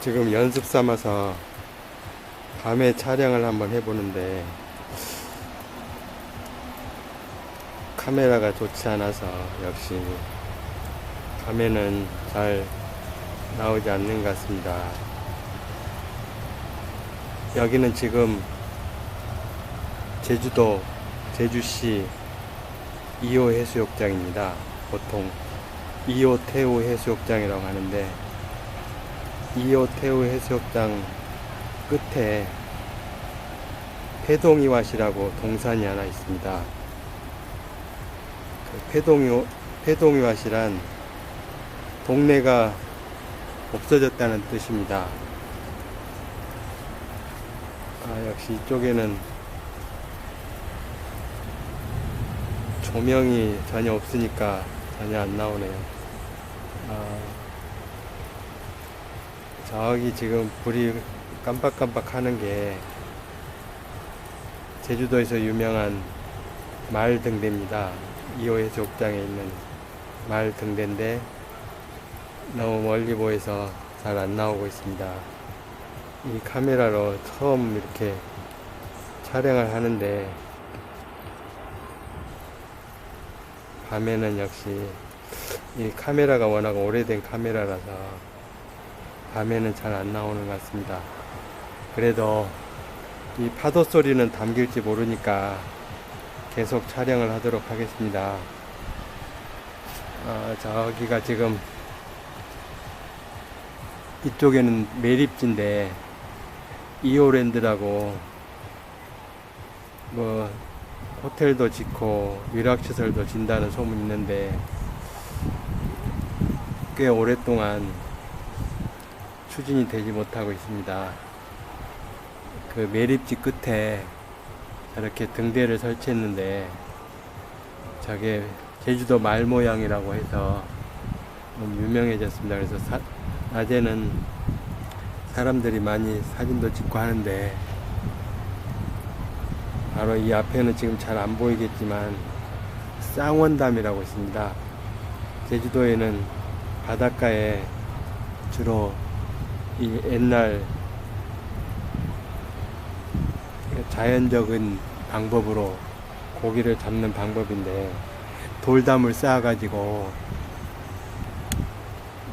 지금 연습 삼아서 밤에 촬영을 한번 해보는데 카메라가 좋지 않아서 역시 밤에는 잘 나오지 않는 것 같습니다. 여기는 지금 제주도 제주시 2호 해수욕장입니다. 보통 2호 태우 해수욕장이라고 하는데 2호 태우 해수욕장 끝에 패동이왓이라고 동산이 하나 있습니다. 그 패동이왓이란 동네가 없어졌다는 뜻입니다. 역시 이쪽에는 조명이 전혀 없으니까 전혀 안 나오네요. 저기 지금 불이 깜빡깜빡 하는 게 제주도에서 유명한 마을등대입니다. 2호 해수욕장에 있는 마을등대인데 너무 멀리 보여서 잘 안 나오고 있습니다. 이 카메라로 처음 이렇게 촬영을 하는데 밤에는 역시 이 카메라가 워낙 오래된 카메라라서 밤에는 잘 안 나오는 것 같습니다. 그래도 이 파도 소리는 담길지 모르니까 계속 촬영을 하도록 하겠습니다. 저기가 지금 이쪽에는 매립지인데 2호랜드라고 뭐 호텔도 짓고 위락시설도 진다는 소문이 있는데 꽤 오랫동안 추진이 되지 못하고 있습니다. 그 매립지 끝에 저렇게 등대를 설치했는데 저게 제주도 말 모양이라고 해서 너무 유명해졌습니다. 그래서 낮에는 사람들이 많이 사진도 찍고 하는데 바로 이 앞에는 지금 잘 안 보이겠지만 쌍원담이라고 있습니다. 제주도에는 바닷가에 주로 이 옛날 자연적인 방법으로 고기를 잡는 방법인데 돌담을 쌓아가지고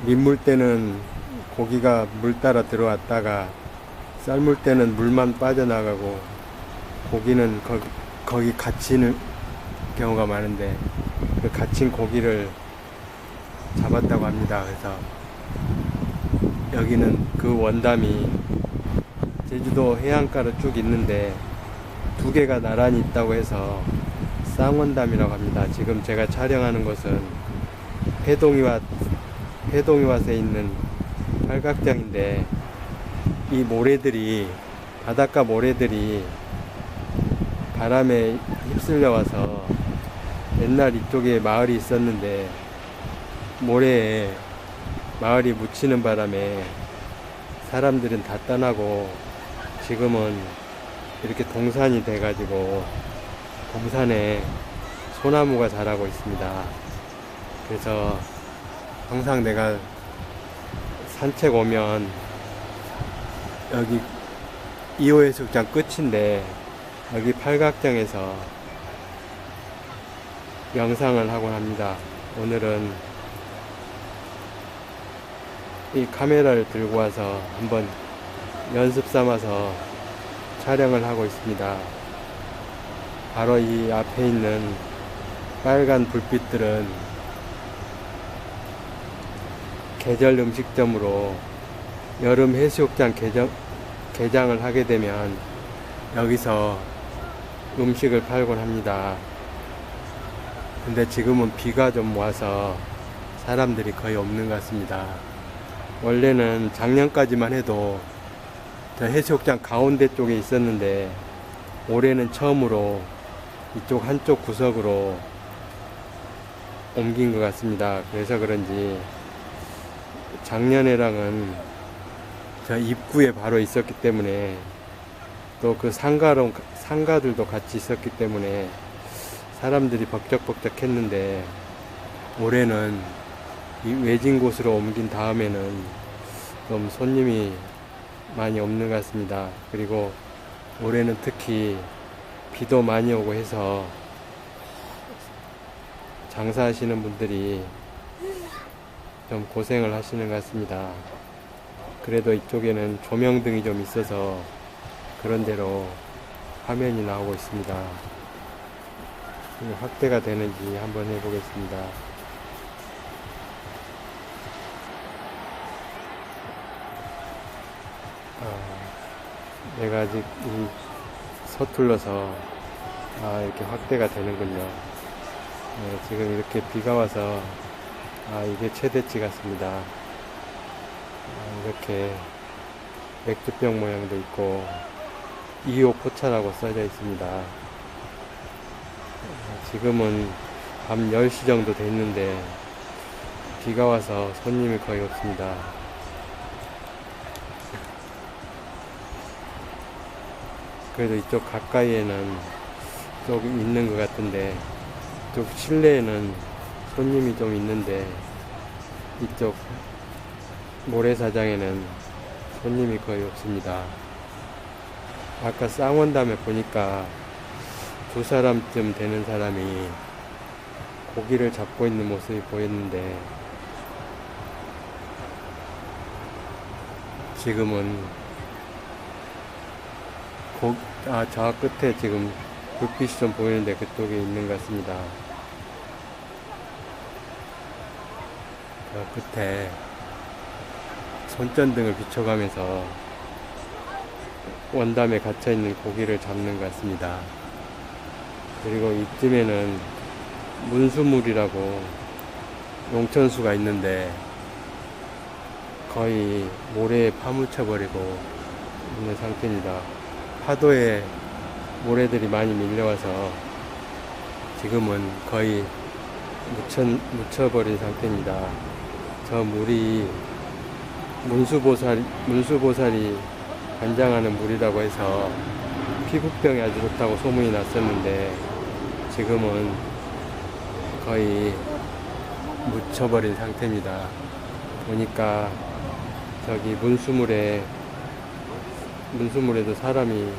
민물 때는 고기가 물 따라 들어왔다가 썰물 때는 물만 빠져나가고 고기는 거기 갇히는 경우가 많은데 그 갇힌 고기를 잡았다고 합니다. 그래서 여기는 그 원담이 제주도 해안가로 쭉 있는데 두 개가 나란히 있다고 해서 쌍원담이라고 합니다. 지금 제가 촬영하는 곳은 패동이왓에 있는 팔각장인데 이 모래들이 바닷가 모래들이 바람에 휩쓸려 와서 옛날 이쪽에 마을이 있었는데 모래에 마을이 묻히는 바람에 사람들은 다 떠나고 지금은 이렇게 동산이 돼가지고 동산에 소나무가 자라고 있습니다. 그래서 항상 내가 산책 오면 여기 2호 해수욕장 끝인데 여기 팔각정에서 영상을 하곤 합니다. 오늘은 이 카메라를 들고 와서 한번 연습 삼아서 촬영을 하고 있습니다. 바로 이 앞에 있는 빨간 불빛들은 계절 음식점으로 여름 해수욕장 개장을 하게 되면 여기서 음식을 팔곤 합니다. 근데 지금은 비가 좀 와서 사람들이 거의 없는 것 같습니다. 원래는 작년까지만 해도 저 해수욕장 가운데 쪽에 있었는데 올해는 처음으로 이쪽 한쪽 구석으로 옮긴 것 같습니다. 그래서 그런지 작년에랑은 저 입구에 바로 있었기 때문에 또 그 상가들도 같이 있었기 때문에 사람들이 벅적벅적 했는데 올해는 이 외진 곳으로 옮긴 다음에는 좀 손님이 많이 없는 것 같습니다. 그리고 올해는 특히 비도 많이 오고 해서 장사하시는 분들이 좀 고생을 하시는 것 같습니다. 그래도 이쪽에는 조명등이 좀 있어서 그런 대로 화면이 나오고 있습니다. 확대가 되는지 한번 해보겠습니다. 내가 아직 서툴러서 이렇게 확대가 되는군요. 네, 지금 이렇게 비가 와서 이게 최대치 같습니다. 이렇게 맥주병 모양도 있고 2호 포차라고 써져 있습니다. 지금은 밤 10시 정도 됐는데 비가 와서 손님이 거의 없습니다. 그래도 이쪽 가까이에는 좀 있는 것 같은데, 이쪽 실내에는 손님이 좀 있는데 이쪽 모래사장에는 손님이 거의 없습니다. 아까 쌍원담에 보니까 두 사람쯤 되는 사람이 고기를 잡고 있는 모습이 보였는데 지금은 저 끝에 지금 불빛이 좀 보이는데 그쪽에 있는 것 같습니다. 저 끝에 손전등을 비춰가면서 원담에 갇혀있는 고기를 잡는 것 같습니다. 그리고 이쯤에는 문수물이라고 용천수가 있는데 거의 모래에 파묻혀버리고 있는 상태입니다. 파도에 모래들이 많이 밀려와서 지금은 거의 묻혀버린 상태입니다. 저 물이 문수보살이 관장하는 물이라고 해서 피부병에 아주 좋다고 소문이 났었는데 지금은 거의 묻혀버린 상태입니다. 보니까 저기 문수물에도 사람이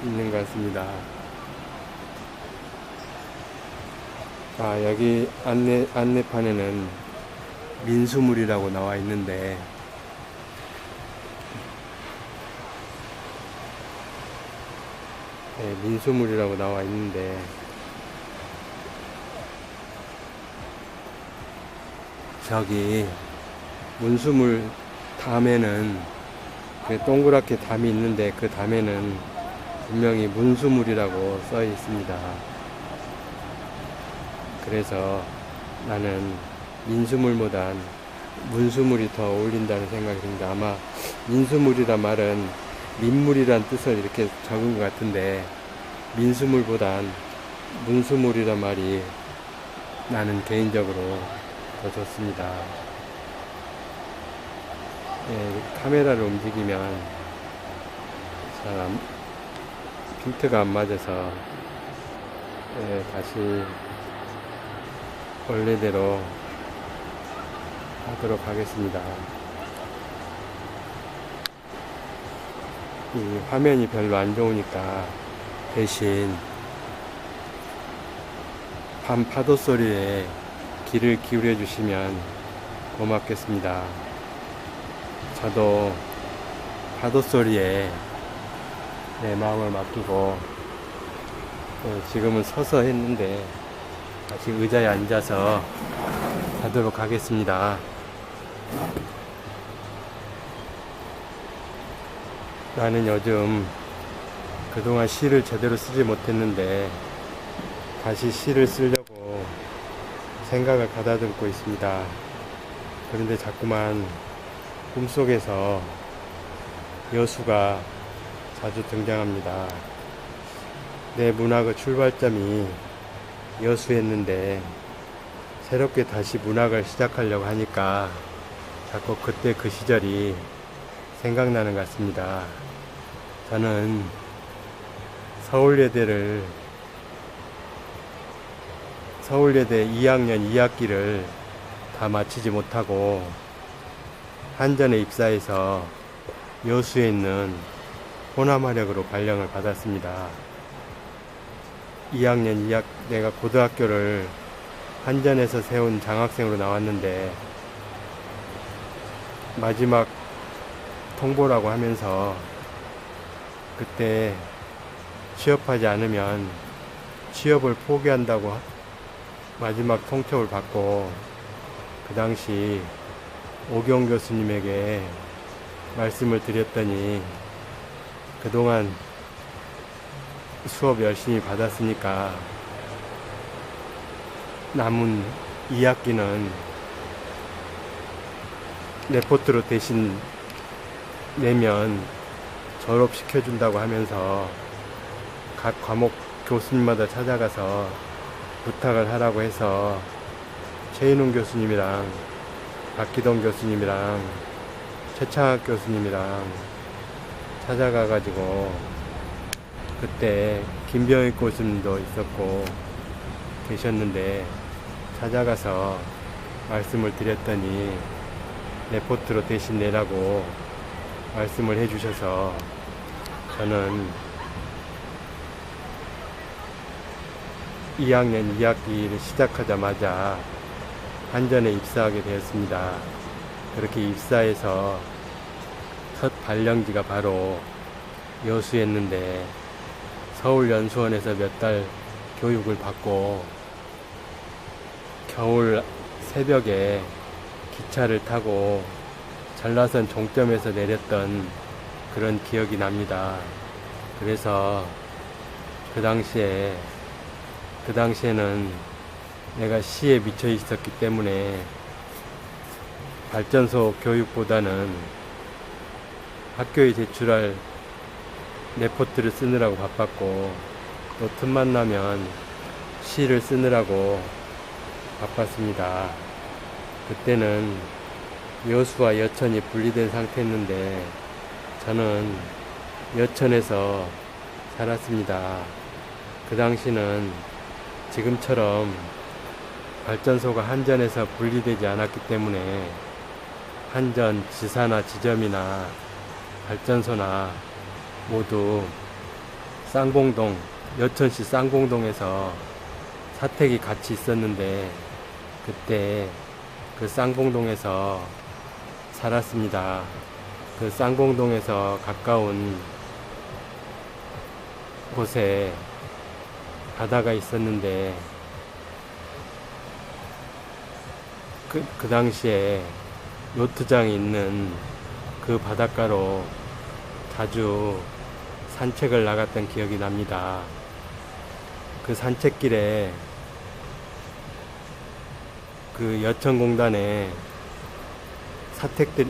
있는 것 같습니다. 여기 안내판에는 민수물이라고 나와 있는데 네, 민수물이라고 나와 있는데 저기 문수물 담에는 그 동그랗게 담이 있는데 그 담에는 분명히 문수물이라고 써 있습니다. 그래서 나는 민수물보단 문수물이 더 어울린다는 생각이 듭니다. 아마 민수물이란 말은 민물이란 뜻을 이렇게 적은 것 같은데 민수물보단 문수물이란 말이 나는 개인적으로 더 좋습니다. 예, 카메라를 움직이면 잘 필터가 안 맞아서 다시 원래대로 하도록 하겠습니다. 이 화면이 별로 안 좋으니까 대신 밤 파도 소리에 귀를 기울여 주시면 고맙겠습니다. 저도 파도 소리에 내 마음을 맡기고 지금은 서서 했는데 다시 의자에 앉아서 하도록 하겠습니다. 나는 요즘 그동안 시를 제대로 쓰지 못했는데 다시 시를 쓰려고 생각을 가다듬고 있습니다. 그런데 자꾸만 꿈속에서 여수가 자주 등장합니다. 내 문학의 출발점이 여수였는데 새롭게 다시 문학을 시작하려고 하니까 자꾸 그때 그 시절이 생각나는 것 같습니다. 저는 서울예대 2학년 2학기를 다 마치지 못하고 한전에 입사해서 여수에 있는 호남화력으로 발령을 받았습니다. 2학년 내가 고등학교를 한전에서 세운 장학생으로 나왔는데 마지막 통보라고 하면서 그때 취업하지 않으면 취업을 포기한다고 마지막 통첩을 받고 그 당시 오경 교수님에게 말씀을 드렸더니 그동안 수업 열심히 받았으니까 남은 2학기는 레포트로 대신 내면 졸업시켜준다고 하면서 각 과목 교수님마다 찾아가서 부탁을 하라고 해서 최인웅 교수님이랑 박기동 교수님이랑 최창학 교수님이랑 찾아가가지고 그때 김병익 교수님도 있었고 계셨는데 찾아가서 말씀을 드렸더니 레포트로 대신 내라고 말씀을 해주셔서 저는 2학년 2학기를 시작하자마자 한전에 입사하게 되었습니다. 그렇게 입사해서 첫 발령지가 바로 여수였는데 서울연수원에서 몇 달 교육을 받고 겨울 새벽에 기차를 타고 전라선 종점에서 내렸던 그런 기억이 납니다. 그래서 그 당시에는 내가 시에 미쳐 있었기 때문에 발전소 교육보다는 학교에 제출할 레포트를 쓰느라고 바빴고 또 틈만 나면 시를 쓰느라고 바빴습니다. 그때는 여수와 여천이 분리된 상태였는데 저는 여천에서 살았습니다. 그 당시는 지금처럼 발전소가 한전에서 분리되지 않았기 때문에 한전 지사나 지점이나 발전소나 모두 쌍봉동, 여천시 쌍봉동에서 사택이 같이 있었는데 그때 그 쌍봉동에서 살았습니다. 그 쌍봉동에서 가까운 곳에 바다가 있었는데 그 당시에 요트장이 있는 그 바닷가로 자주 산책을 나갔던 기억이 납니다. 그 산책길에 그 여천공단에 사택들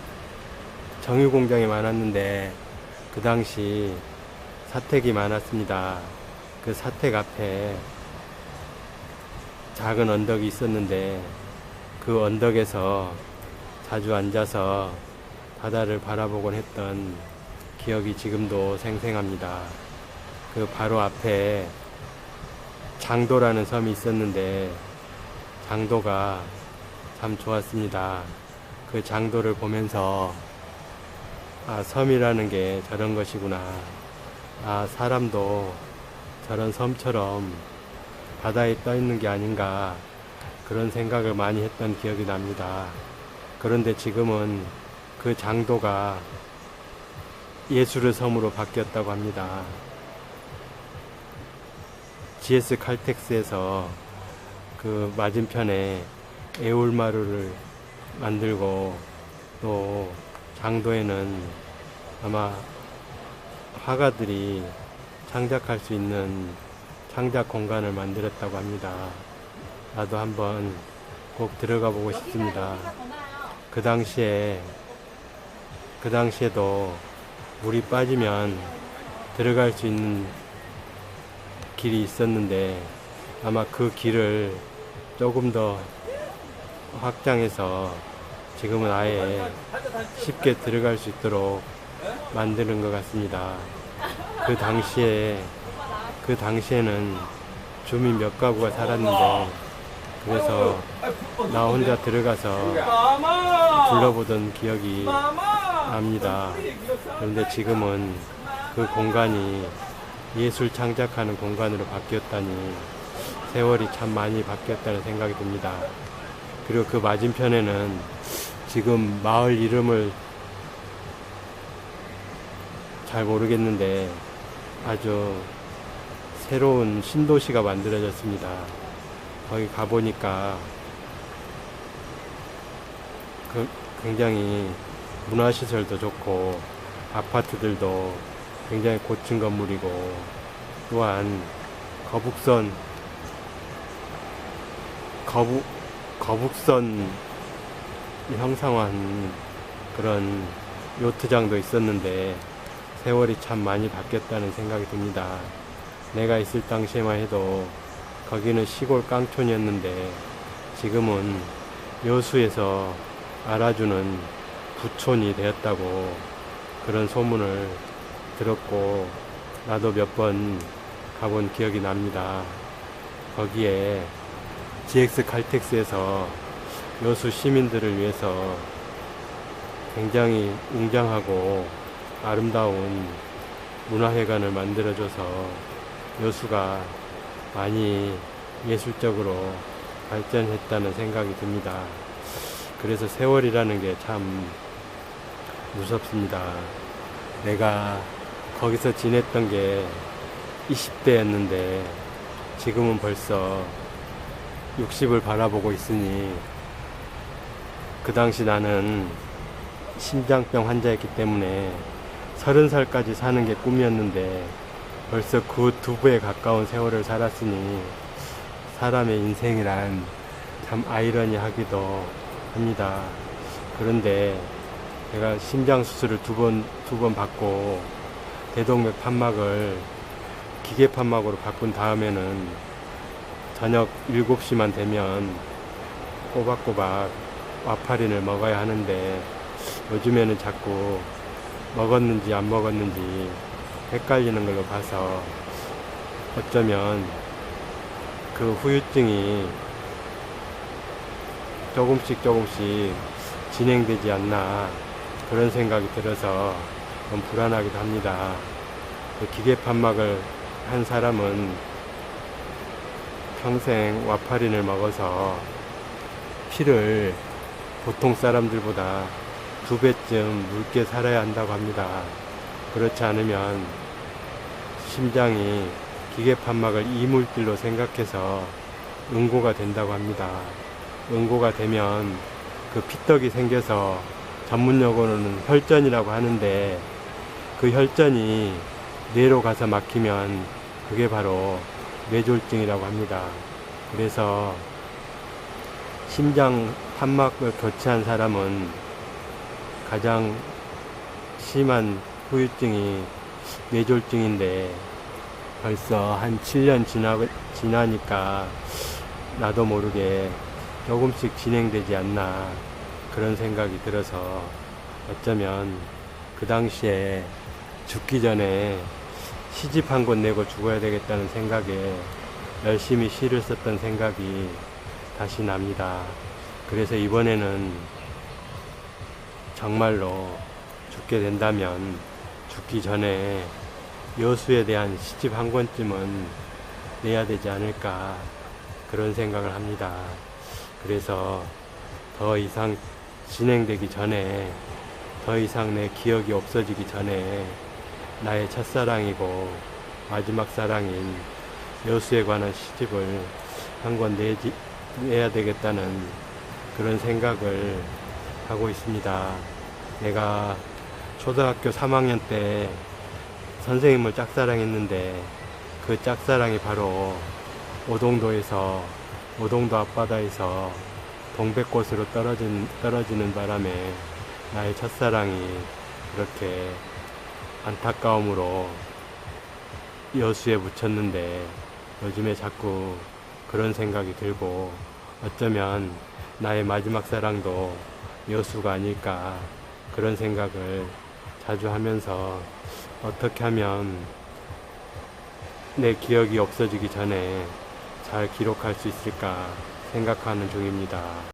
정유공장이 많았는데 그 당시 사택이 많았습니다. 그 사택 앞에 작은 언덕이 있었는데 그 언덕에서 자주 앉아서 바다를 바라보곤 했던 기억이 지금도 생생합니다. 그 바로 앞에 장도라는 섬이 있었는데 장도가 참 좋았습니다. 그 장도를 보면서 아, 섬이라는 게 저런 것이구나. 아, 사람도 저런 섬처럼 바다에 떠 있는 게 아닌가, 그런 생각을 많이 했던 기억이 납니다. 그런데 지금은 그 장도가 예술의 섬으로 바뀌었다고 합니다. GS 칼텍스에서 그 맞은편에 애울마루를 만들고 또 장도에는 아마 화가들이 창작할 수 있는 창작 공간을 만들었다고 합니다. 나도 한번 꼭 들어가 보고 싶습니다. 그 당시에도 물이 빠지면 들어갈 수 있는 길이 있었는데 아마 그 길을 조금 더 확장해서 지금은 아예 쉽게 들어갈 수 있도록 만드는 것 같습니다. 그 당시에는 주민 몇 가구가 살았는데 그래서 나 혼자 들어가서 둘러보던 기억이 납니다. 그런데 지금은 그 공간이 예술 창작하는 공간으로 바뀌었다니 세월이 참 많이 바뀌었다는 생각이 듭니다. 그리고 그 맞은편에는 지금 마을 이름을 잘 모르겠는데 아주 새로운 신도시가 만들어졌습니다. 거기 가보니까 굉장히 문화시설도 좋고 아파트들도 굉장히 고층 건물이고, 또한 거북선 형상화한 그런 요트장도 있었는데 세월이 참 많이 바뀌었다는 생각이 듭니다. 내가 있을 당시에만 해도 거기는 시골 깡촌이었는데 지금은 여수에서 알아주는 부촌이 되었다고 그런 소문을 들었고, 나도 몇 번 가본 기억이 납니다. 거기에 GX 칼텍스에서 여수 시민들을 위해서 굉장히 웅장하고 아름다운 문화회관을 만들어줘서 여수가 많이 예술적으로 발전했다는 생각이 듭니다. 그래서 세월이라는 게 참 무섭습니다. 내가 거기서 지냈던 게 20대였는데 지금은 벌써 60을 바라보고 있으니, 그 당시 나는 심장병 환자였기 때문에 30살까지 사는 게 꿈이었는데 벌써 그 두 배에 가까운 세월을 살았으니 사람의 인생이란 참 아이러니하기도 합니다. 그런데 제가 심장 수술을 두 번 받고 대동맥 판막을 기계 판막으로 바꾼 다음에는 저녁 7시만 되면 꼬박꼬박 와파린을 먹어야 하는데 요즘에는 자꾸 먹었는지 안 먹었는지 헷갈리는 걸로 봐서 어쩌면 그 후유증이 조금씩 진행되지 않나 그런 생각이 들어서 좀 불안하기도 합니다. 그 기계 판막을 한 사람은 평생 와파린을 먹어서 피를 보통 사람들보다 2배쯤 묽게 살아야 한다고 합니다. 그렇지 않으면 심장이 기계 판막을 이물질로 생각해서 응고가 된다고 합니다. 응고가 되면 그 피떡이 생겨서 전문용어로는 혈전이라고 하는데, 그 혈전이 뇌로 가서 막히면 그게 바로 뇌졸중이라고 합니다. 그래서 심장 판막을 교체한 사람은 가장 심한 후유증이 뇌졸중인데 벌써 한 7년 지나니까 나도 모르게 조금씩 진행되지 않나 그런 생각이 들어서 어쩌면 그 당시에 죽기 전에 시집 한 권 내고 죽어야 되겠다는 생각에 열심히 시를 썼던 생각이 다시 납니다. 그래서 이번에는 정말로 죽게 된다면 죽기 전에 여수에 대한 시집 한 권쯤은 내야 되지 않을까 그런 생각을 합니다. 그래서 더 이상 진행되기 전에, 더 이상 내 기억이 없어지기 전에 나의 첫사랑이고 마지막 사랑인 여수에 관한 시집을 한 권 내야 되겠다는 그런 생각을 하고 있습니다. 내가 초등학교 3학년 때 선생님을 짝사랑했는데 그 짝사랑이 바로 오동도 앞바다에서 동백꽃으로 떨어지는 바람에 나의 첫사랑이 그렇게 안타까움으로 여수에 묻혔는데, 요즘에 자꾸 그런 생각이 들고 어쩌면 나의 마지막 사랑도 여수가 아닐까 그런 생각을 자주 하면서, 어떻게 하면 내 기억이 없어지기 전에 잘 기록할 수 있을까 생각하는 중입니다.